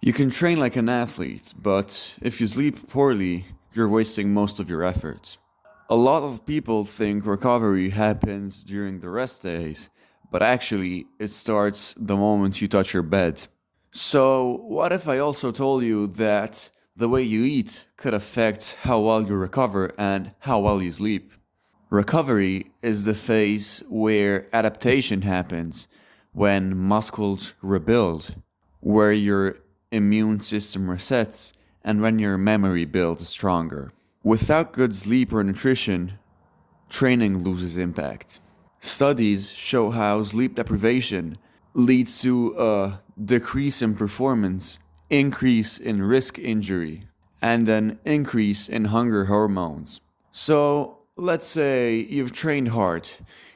You can train like an athlete, but if you sleep poorly, you're wasting most of your effort. A lot of people think recovery happens during the rest days, but actually, it starts the moment you touch your bed. So, what if I also told you that the way you eat could affect how well you recover and how well you sleep? Recovery is the phase where adaptation happens, when muscles rebuild, where your immune system resets, and when your memory builds stronger. Without good sleep or nutrition, training loses impact. Studies show how sleep deprivation leads to a decrease in performance, increase in risk injury, and an increase in hunger hormones. So, let's say you've trained hard,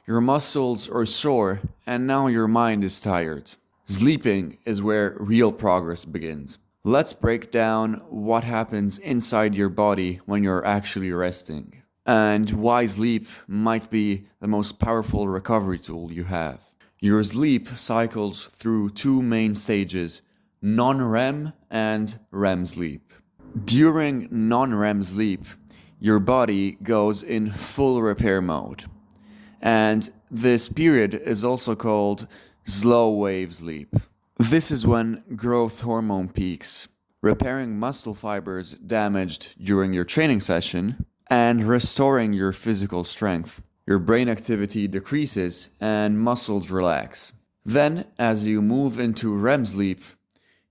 your muscles are sore, and now your mind is tired. Sleeping is where real progress begins. Let's break down what happens inside your body when you're actually resting, and why sleep might be the most powerful recovery tool you have. Your sleep cycles through two main stages: non-REM and REM sleep. During non-REM sleep, your body goes in full repair mode. And this period is also called slow wave sleep. This is when growth hormone peaks, repairing muscle fibers damaged during your training session and restoring your physical strength. Your brain activity decreases and muscles relax. Then, as you move into REM sleep,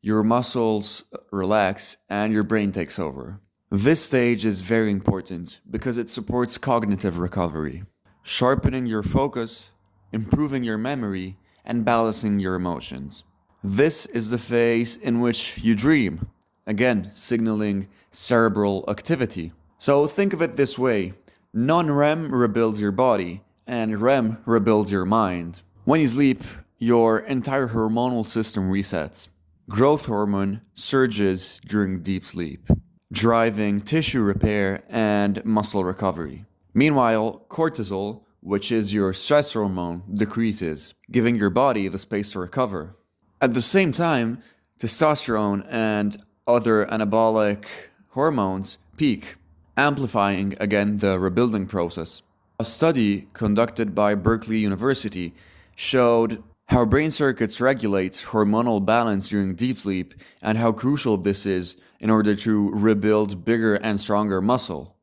your muscles relax and your brain takes over. This stage is very important because it supports cognitive recovery, sharpening your focus, improving your memory, and balancing your emotions. This is the phase in which you dream, again, signaling cerebral activity. So think of it this way: non-REM rebuilds your body, and REM rebuilds your mind. When you sleep, your entire hormonal system resets. Growth hormone surges during deep sleep, driving tissue repair and muscle recovery. Meanwhile, cortisol, which is your stress hormone, decreases, giving your body the space to recover. At the same time, testosterone and other anabolic hormones peak, amplifying again the rebuilding process. A study conducted by Berkeley University showed how brain circuits regulate hormonal balance during deep sleep and how crucial this is in order to rebuild bigger and stronger muscle.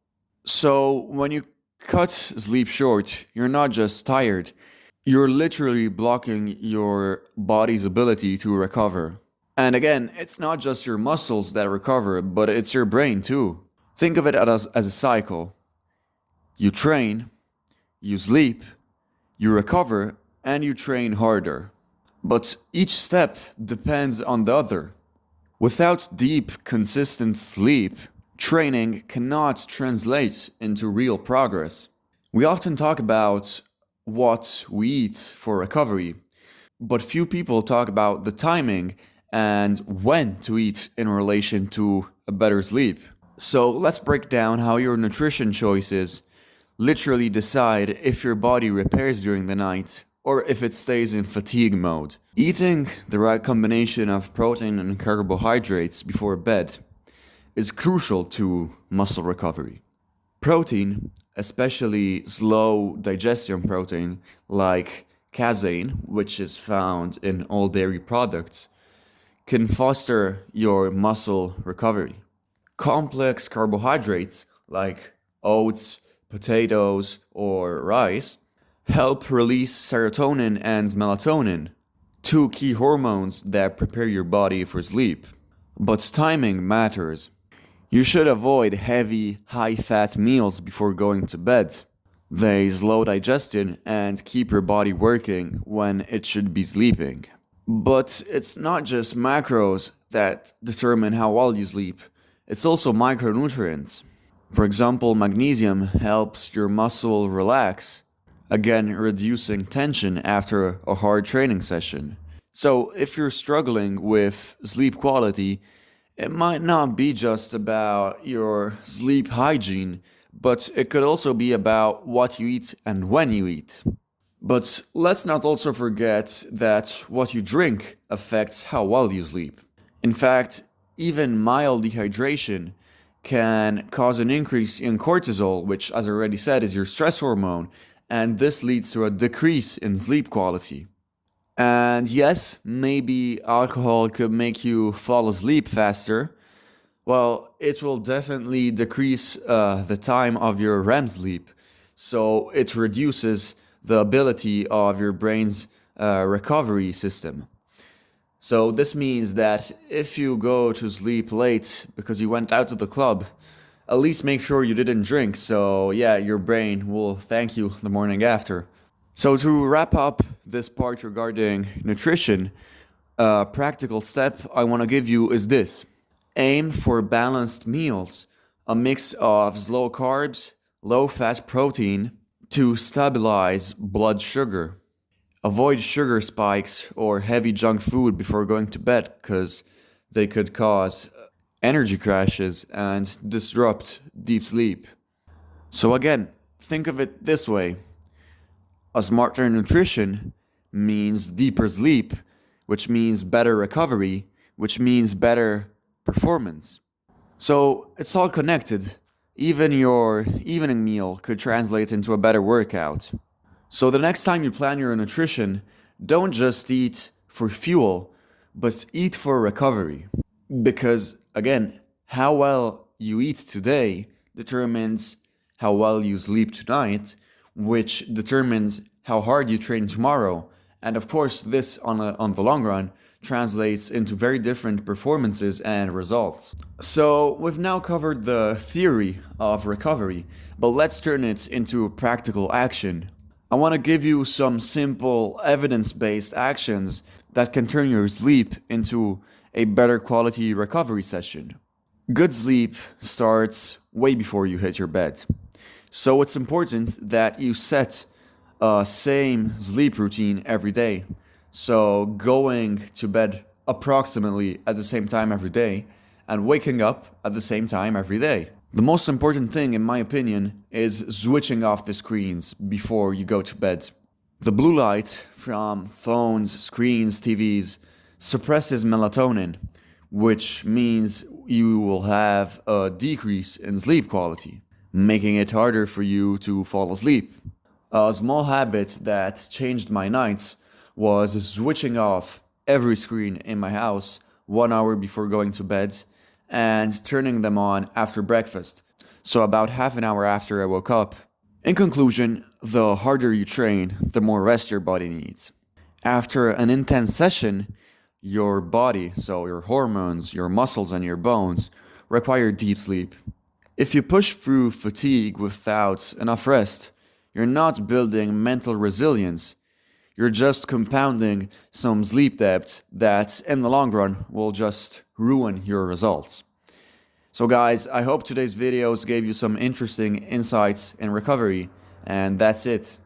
So, when you cut sleep short, you're not just tired, you're literally blocking your body's ability to recover. And again, it's not just your muscles that recover, but it's your brain too. Think of it as a cycle. You train, you sleep, you recover, and you train harder. But each step depends on the other. Without deep, consistent sleep, training cannot translate into real progress. We often talk about what we eat for recovery, but few people talk about the timing and when to eat in relation to a better sleep. So let's break down how your nutrition choices literally decide if your body repairs during the night or if it stays in fatigue mode. Eating the right combination of protein and carbohydrates before bed is crucial to muscle recovery. Protein, especially slow digestion protein like casein, which is found in all dairy products, can foster your muscle recovery. Complex carbohydrates like oats, potatoes, or rice help release serotonin and melatonin, two key hormones that prepare your body for sleep. But timing matters. You should avoid heavy, high-fat meals before going to bed. They slow digestion and keep your body working when it should be sleeping. But it's not just macros that determine how well you sleep, it's also micronutrients. For example, magnesium helps your muscle relax, again reducing tension after a hard training session. So if you're struggling with sleep quality, it might not be just about your sleep hygiene, but it could also be about what you eat and when you eat. But let's not also forget that what you drink affects how well you sleep. In fact, even mild dehydration can cause an increase in cortisol, which, as I already said, is your stress hormone, and this leads to a decrease in sleep quality. And yes, maybe alcohol could make you fall asleep faster. Well, it will definitely decrease the time of your REM sleep. So it reduces the ability of your brain's recovery system. So this means that if you go to sleep late because you went out to the club, at least make sure you didn't drink. So yeah, your brain will thank you the morning after. So to wrap up this part regarding nutrition, a practical step I want to give you is this. Aim for balanced meals, a mix of slow carbs, low fat protein to stabilize blood sugar. Avoid sugar spikes or heavy junk food before going to bed because they could cause energy crashes and disrupt deep sleep. So, again, think of it this way: a smarter nutrition means deeper sleep, which means better recovery, which means better performance. So, it's all connected. Even your evening meal could translate into a better workout. So the next time you plan your nutrition, don't just eat for fuel, but eat for recovery. Because again, how well you eat today determines how well you sleep tonight, which determines how hard you train tomorrow. And of course, this on the long run translates into very different performances and results. So we've now covered the theory of recovery, but let's turn it into practical action. I want to give you some simple evidence-based actions that can turn your sleep into a better quality recovery session. Good sleep starts way before you hit your bed. So it's important that you set a same sleep routine every day. So going to bed approximately at the same time every day and waking up at the same time every day. The most important thing, in my opinion, is switching off the screens before you go to bed. The blue light from phones, screens, TVs suppresses melatonin, which means you will have a decrease in sleep quality, making it harder for you to fall asleep. A small habit that changed my nights was switching off every screen in my house 1 hour before going to bed and turning them on after breakfast, so about half an hour after I woke up. In conclusion, the harder you train, the more rest your body needs. After an intense session, your body, so your hormones, your muscles, and your bones, require deep sleep. If you push through fatigue without enough rest, you're not building mental resilience. You're just compounding some sleep debt that, in the long run, will just ruin your results. So guys, I hope today's videos gave you some interesting insights in recovery, and that's it.